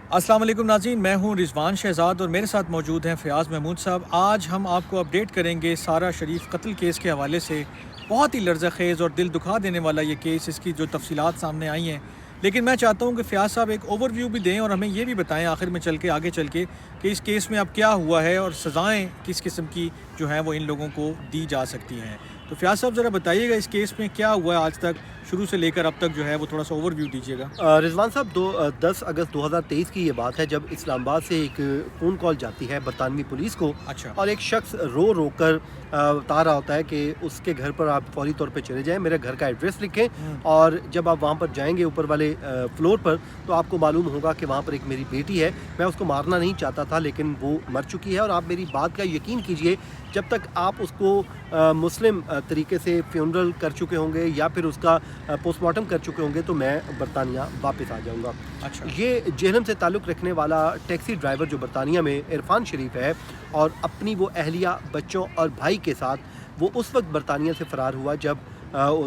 अस्सलाम वालेकुम नाज़रीन, मैं हूं रिजवान शहजाद और मेरे साथ मौजूद हैं फ़याज़ महमूद साहब। आज हम आपको अपडेट करेंगे सारा शरीफ कत्ल केस के हवाले से। बहुत ही लर्ज़-ख़ेज़ और दिल दुखा देने वाला ये केस, इसकी जो तफसीलात सामने आई हैं। लेकिन मैं चाहता हूं कि फ़याज़ साहब एक ओवरव्यू भी दें और हमें ये भी बताएं आखिर में चल के, आगे चल के, कि इस केस में अब क्या हुआ है और सज़ाएँ किस किस्म की जो हैं वो इन लोगों को दी जा सकती हैं। तो फ़याज़ साहब ज़रा बताइएगा इस केस में क्या हुआ है आज तक, शुरू से लेकर अब तक जो है वो थोड़ा सा ओवरव्यू दीजिएगा। रिजवान साहब 10 अगस्त 2023 की ये बात है जब इस्लामाबाद से एक फ़ोन कॉल जाती है बरतानवी पुलिस को। अच्छा। और एक शख्स रो कर बता रहा होता है कि उसके घर पर आप फौरी तौर पे चले जाएं, मेरे घर का एड्रेस लिखें और जब आप वहाँ पर जाएंगे ऊपर वाले फ्लोर पर तो आपको मालूम होगा कि वहाँ पर एक मेरी बेटी है। मैं उसको मारना नहीं चाहता था लेकिन वो मर चुकी है और आप मेरी बात का यकीन कीजिए, जब तक आप उसको मुस्लिम तरीके से फ्यूनरल कर चुके होंगे या फिर उसका पोस्टमार्टम कर चुके होंगे तो मैं बरतानिया वापस आ जाऊंगा। अच्छा। ये जेहलम से ताल्लुक़ रखने वाला टैक्सी ड्राइवर जो बरतानिया में इरफान शरीफ है और अपनी वो अहलिया, बच्चों और भाई के साथ वो उस वक्त बरतानिया से फ़रार हुआ जब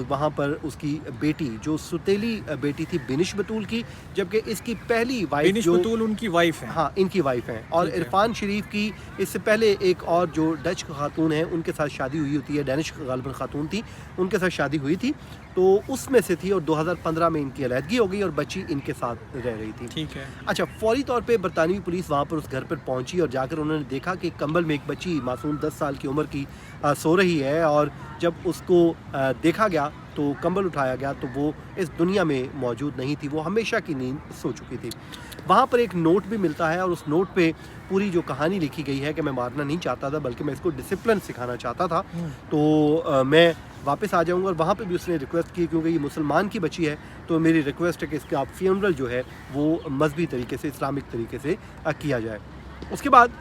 वहाँ पर उसकी बेटी, जो सुतेली बेटी थी बिनिश बतूल की, जबकि इसकी पहली वाइफ, बिनिश बतूल उनकी वाइफ है। हाँ, इनकी वाइफ हैं। और इरफान शरीफ की इससे पहले एक और जो डच खातून है उनके साथ शादी हुई होती है, डैनिश गालिबन खातून थी, उनके साथ शादी हुई थी तो उसमें से थी और 2015 में इनकी अलहदगी हो गई और बच्ची इनके साथ रह रही थी। ठीक है। अच्छा, फौरी तौर पे बरतानवी पुलिस वहाँ पर उस घर पर पहुँची और जाकर उन्होंने देखा कि कंबल में एक बच्ची मासूम 10 साल की उम्र की सो रही है। और जब उसको देखा गया तो कंबल उठाया गया तो वो इस दुनिया में मौजूद नहीं थी, वो हमेशा की नींद सो चुकी थी। वहाँ पर एक नोट भी मिलता है और उस नोट पे पूरी जो कहानी लिखी गई है कि मैं मारना नहीं चाहता था बल्कि मैं इसको डिसिप्लिन सिखाना चाहता था, तो मैं वापस आ जाऊंगा। और वहाँ पे भी उसने रिक्वेस्ट की, क्योंकि ये मुसलमान की बच्ची है तो मेरी रिक्वेस्ट है कि इसका आप फ्यूनरल जो है वो मजहबी तरीके से, इस्लामिक तरीके से किया जाए। उसके बाद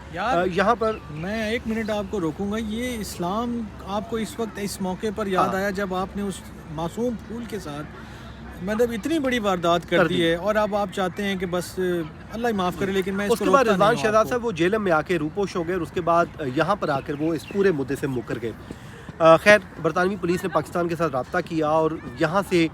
यहाँ पर मैं एक मिनट आपको रोकूंगा। ये इस्लाम आपको इस वक्त इस मौके पर याद आया जब आपने उस मासूम फूल के साथ मतलब इतनी बड़ी वारदात कर दी है और अब आप चाहते हैं कि बस अल्लाह ही माफ़ करे, लेकिन मैं उसके बाद रिजवान शहजाद साहब वो जेल में आके रूपोश हो गए और उसके बाद यहाँ पर आकर वो इस पूरे मुद्दे से मुकर गए। खैर, बरतानवी पुलिस ने पाकिस्तान के साथ रब्ता किया और यहाँ से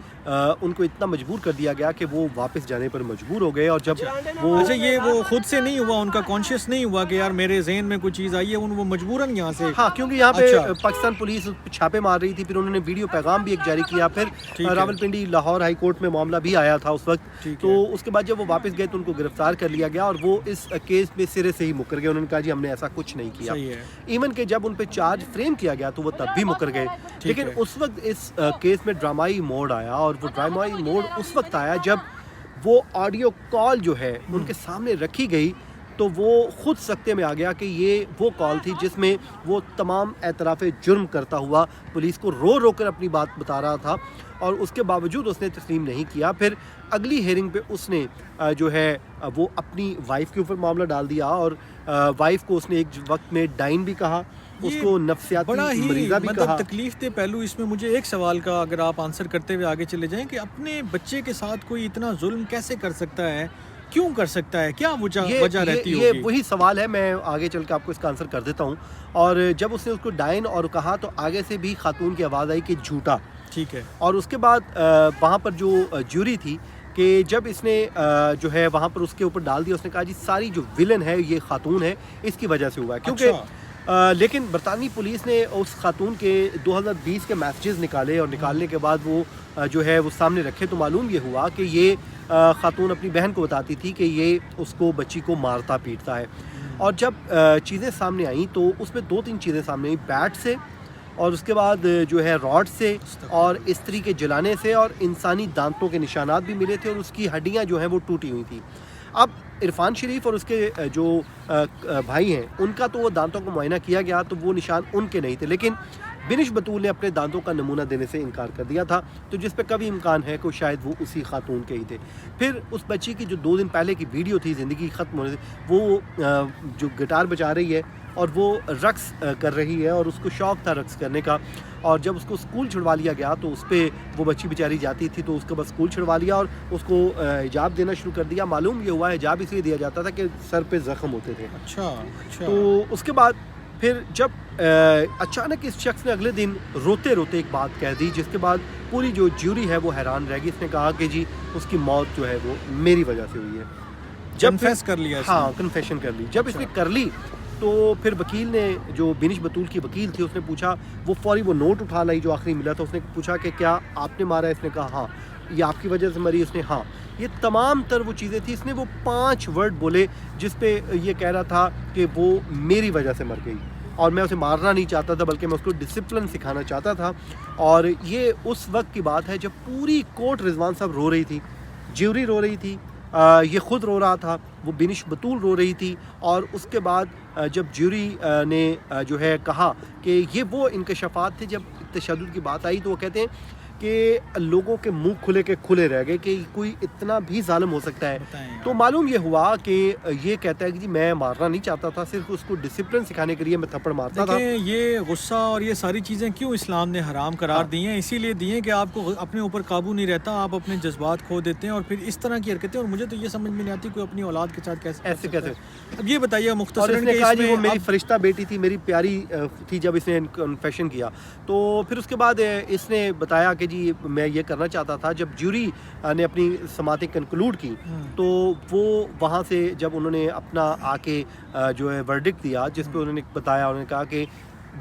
उनको इतना मजबूर कर दिया गया कि वो वापस जाने पर मजबूर हो गए। और जब वो खुद से नहीं हुआ, उनका कॉन्शियस नहीं हुआ कि यार मेरे ज़हन में कोई चीज़ आई है, वो मजबूरन यहाँ से, हाँ, क्योंकि यहाँ पे पाकिस्तान पुलिस छापे मार रही थी, फिर उन्होंने वीडियो पैगाम भी एक जारी किया, फिर रावलपिंडी लाहौर हाई कोर्ट में मामला भी आया था उस वक्त। तो उसके बाद जब वो वापस गए तो उनको गिरफ्तार कर लिया गया और वो इस केस में सिरे से ही मुकर गए। उन्होंने कहा जी हमने ऐसा कुछ नहीं किया। इवन के जब उन पर चार्ज फ्रेम किया गया तो वो तब भी मुकर गए। लेकिन उस वक्त इस केस में ड्रामाई मोड़ आया और वो ड्रामाई मोड़ उस वक्त आया जब वो ऑडियो कॉल जो है उनके सामने रखी गई तो वो खुद सकते में आ गया कि ये वो कॉल थी जिसमें वो तमाम एतराफ़ जुर्म करता हुआ पुलिस को रो रो कर अपनी बात बता रहा था और उसके बावजूद उसने तस्लीम नहीं किया। फिर अगली हेयरिंग पे उसने जो है वो अपनी वाइफ के ऊपर मामला डाल दिया और वाइफ को उसने एक वक्त में डाइन भी कहा, उसको नफ्सियाती मरीज़ा भी कहा। तकलीफ दे पहलू इसमें मुझे एक सवाल का अगर आप आंसर करते हुए आगे चले जाएं कि अपने बच्चे के साथ कोई इतना जुल्म कैसे कर सकता है, क्यों कर सकता है, क्या वजह रहती है? ये वही सवाल है, मैं आगे चल के आपको इसका आंसर कर देता हूँ। और जब उसने उसको डाइन और कहा तो आगे से भी खातून की आवाज़ आई कि झूठा। ठीक है। और उसके बाद वहाँ पर जो ज्यूरी थी कि जब इसने जो है वहाँ पर उसके ऊपर डाल दिया, उसने कहा जी सारी जो विलन है ये खातून है, इसकी वजह से हुआ है। क्योंकि लेकिन बरतानवी पुलिस ने उस खातून के 2020 के मैसेजेस निकाले और निकालने के बाद वो जो है वो सामने रखे तो मालूम ये हुआ कि ये खातून अपनी बहन को बताती थी कि ये उसको, बच्ची को मारता पीटता है। और जब चीज़ें सामने आई तो उसमें 2-3 चीज़ें सामने आई, बैट से और उसके बाद जो है रॉड से और स्त्री के जलाने से और इंसानी दांतों के निशानात भी मिले थे और उसकी हड्डियाँ जो हैं वो टूटी हुई थी। अब इरफान शरीफ और उसके जो भाई हैं उनका तो वो दांतों को मुआयना किया गया तो वो निशान उनके नहीं थे, लेकिन बिनिश बतूल ने अपने दांतों का नमूना देने से इनकार कर दिया था, तो जिस पे कभी इम्कान है कि शायद वो उसी खातून के ही थे। फिर उस बच्ची की जो 2 दिन पहले की वीडियो थी ज़िंदगी ख़त्म होने से, वो जो गिटार बजा रही है और वो रक्स कर रही है और उसको शौक़ था रक्स करने का। और जब उसको स्कूल छुड़वा लिया गया तो उस पर वो बच्ची बेचारी जाती थी तो उसके बाद स्कूल छुड़वा लिया और उसको हिजाब देना शुरू कर दिया। मालूम ये हुआ हिजाब इसलिए दिया जाता था कि सर पे ज़ख्म होते थे। अच्छा। तो उसके बाद फिर जब अचानक इस शख्स ने अगले दिन रोते रोते एक बात कह दी, जिसके बाद पूरी जो ज्यूरी है वो हैरान रह गई। इसने कहा कि जी उसकी मौत जो है वो मेरी वजह से हुई है। Confess کر لیا اس نے. ہاں کنفیشن کر لی. جب اس نے کر لی تو پھر وکیل نے, جو بینش بطول کی وکیل تھی, اس نے پوچھا, وہ فوری وہ نوٹ اٹھا لائی جو آخری ملا تھا, اس نے پوچھا کہ کیا آپ نے مارا ہے؟ اس نے کہا ہاں. یہ آپ کی وجہ سے مری؟ اس نے ہاں. یہ تمام تر وہ چیزیں تھیں. اس نے وہ 5 ورڈ بولے جس پہ یہ کہہ رہا تھا کہ وہ میری وجہ سے مر گئی اور میں اسے مارنا نہیں چاہتا تھا بلکہ میں اس کو ڈسپلن سکھانا چاہتا تھا. اور یہ اس وقت کی بات ہے جب پوری کورٹ رضوان صاحب رو رہی تھی, جیوری رو رہی تھی, یہ خود رو رہا تھا, وہ بینش بطول رو رہی تھی. اور اس کے بعد جب جیوری نے جو ہے کہا کہ یہ وہ انکشافات تھے جب تشدد کی بات آئی, تو وہ کہتے ہیں کہ لوگوں کے منہ کھلے کے کھلے رہ گئے کہ کوئی اتنا بھی ظالم ہو سکتا ہے. تو معلوم یہ ہوا کہ یہ کہتا ہے کہ جی میں مارنا نہیں چاہتا تھا, صرف اس کو ڈسپلن سکھانے کے لیے میں تھپڑ مارتا تھا. یہ غصہ اور یہ ساری چیزیں کیوں اسلام نے حرام قرار دی ہیں؟ اسی لیے دی ہیں کہ آپ کو اپنے اوپر قابو نہیں رہتا, آپ اپنے جذبات کھو دیتے ہیں اور پھر اس طرح کی حرکتیں. اور مجھے تو یہ سمجھ میں نہیں آتی کوئی اپنی اولاد کے ساتھ ایسے کیسے. اب یہ بتائیے مختصراً, اس نے کہا جی وہ میری فرشتہ بیٹی تھی, میری پیاری تھی جب اس نے کنفیشن کیا. تو پھر اس کے بعد اس نے بتایا کہ جی میں یہ کرنا چاہتا تھا. جب جیوری نے اپنی سماعتیں کنکلوڈ کی تو وہ وہاں سے جب انہوں نے اپنا آ کے جو ہے ورڈکٹ دیا, جس پہ انہوں نے بتایا, انہوں نے کہا کہ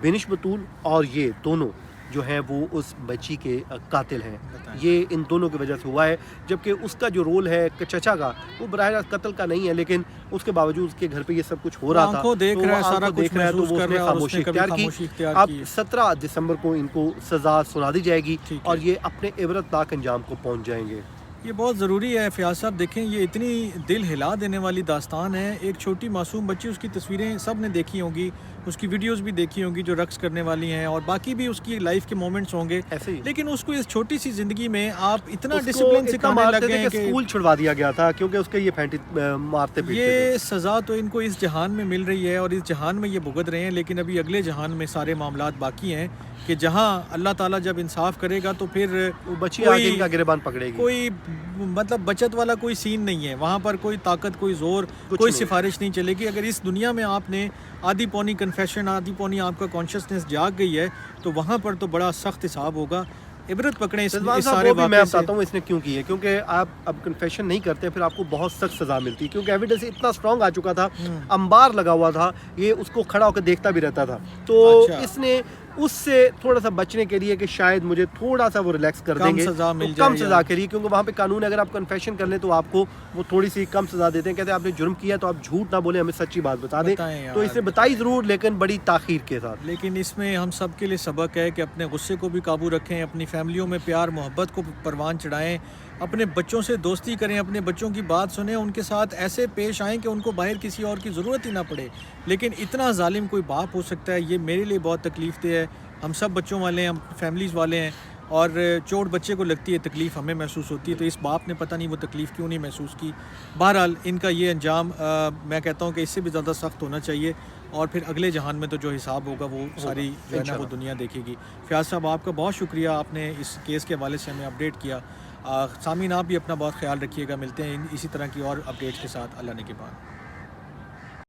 بینش بطول اور یہ دونوں جو ہیں وہ اس بچی کے قاتل ہیں. یہ ان دونوں کی وجہ سے ہوا ہے. جبکہ اس کا جو رول ہے چچا کا, وہ براہ راست قتل کا نہیں ہے, لیکن اس کے باوجود اس کے گھر پہ یہ سب کچھ ہو رہا تھا, دیکھ رہا ہے, سارا کچھ تو وہ اس نے خاموشی اختیار کی. اب 17 دسمبر کو ان کو سزا سنا دی جائے گی اور یہ اپنے عبرتناک انجام کو پہنچ جائیں گے. یہ بہت ضروری ہے فیاض صاحب. دیکھیں یہ اتنی دل ہلا دینے والی داستان ہے. ایک چھوٹی معصوم بچی, اس کی تصویریں سب نے دیکھی ہوں گی, اس کی ویڈیوز بھی دیکھی ہوں گی جو رقص کرنے والی ہیں, اور باقی بھی اس کی لائف کے مومنٹس ہوں گے. لیکن اس کو اس چھوٹی سی زندگی میں آپ اتنا ڈسپلن سکھانے لگ گئے کہ اسکول چھڑوا دیا گیا تھا کیونکہ اس کے یہ پھینٹی مارتے پیٹتے تھے. یہ سزا تو ان کو اس جہان میں مل رہی ہے اور اس جہان میں یہ بھگت رہے ہیں, لیکن ابھی اگلے جہان میں سارے معاملات باقی ہیں کہ جہاں اللہ تعالیٰ جب انصاف کرے گا تو پھر بچی آگے ان کا گریبان پکڑے گی. کوئی مطلب بچت والا کوئی سین نہیں ہے وہاں پر. کوئی طاقت, کوئی زور, کوئی سفارش نہیں چلے گی. اگر اس دنیا میں آپ نے آدھی پونی کنفیشن, آدھی پونی آپ کا کانشیسنس جاگ گئی ہے تو وہاں پر تو بڑا سخت حساب ہوگا. عبرت پکڑیں اس سارے واقعے سے. میں بتاتا ہوں اس نے کیوں کی ہے, کیونکہ آپ اب کنفیشن نہیں کرتے پھر آپ کو بہت سخت سزا ملتی ہے, کیونکہ ایویڈنس اتنا اسٹرانگ آ چکا تھا, انبار لگا ہوا تھا, یہ اس کو کھڑا ہو کے دیکھتا بھی رہتا تھا. تو اس نے اس سے تھوڑا سا بچنے کے لیے کہ شاید مجھے تھوڑا سا وہ ریلیکس کر دیں گے, کم سزا کے لیے, کیونکہ وہاں پہ قانون ہے اگر آپ کنفیشن کر لیں تو آپ کو وہ تھوڑی سی کم سزا دیتے ہیں. کہتے ہیں آپ نے جرم کیا تو آپ جھوٹ نہ بولیں, ہمیں سچی بات بتا دیں. تو اس نے بتائی ضرور لیکن بڑی تاخیر کے ساتھ. لیکن اس میں ہم سب کے لیے سبق ہے کہ اپنے غصے کو بھی قابو رکھیں, اپنی فیملیوں میں پیار محبت کو پروان چڑھائیں, اپنے بچوں سے دوستی کریں, اپنے بچوں کی بات سنیں, ان کے ساتھ ایسے پیش آئیں کہ ان کو باہر کسی اور کی ضرورت ہی نہ پڑے. لیکن اتنا ظالم کوئی باپ ہو سکتا ہے, یہ میرے لیے بہت تکلیف دہ ہے. ہم سب بچوں والے ہیں, ہم فیملیز والے ہیں, اور چوٹ بچے کو لگتی ہے, تکلیف ہمیں محسوس ہوتی ہے, تو اس باپ نے پتہ نہیں وہ تکلیف کیوں نہیں محسوس کی. بہرحال ان کا یہ انجام میں کہتا ہوں کہ اس سے بھی زیادہ سخت ہونا چاہیے, اور پھر اگلے جہان میں تو جو حساب ہوگا وہ ساری جو ہے نا وہ دنیا دیکھے گی. فیاض صاحب آپ کا بہت شکریہ, آپ نے اس کیس کے حوالے سے ہمیں اپڈیٹ کیا. سامعین آپ بھی اپنا بہت خیال رکھیے گا. ملتے ہیں اسی طرح کی اور اپڈیٹ کے ساتھ. اللہ نگہبان.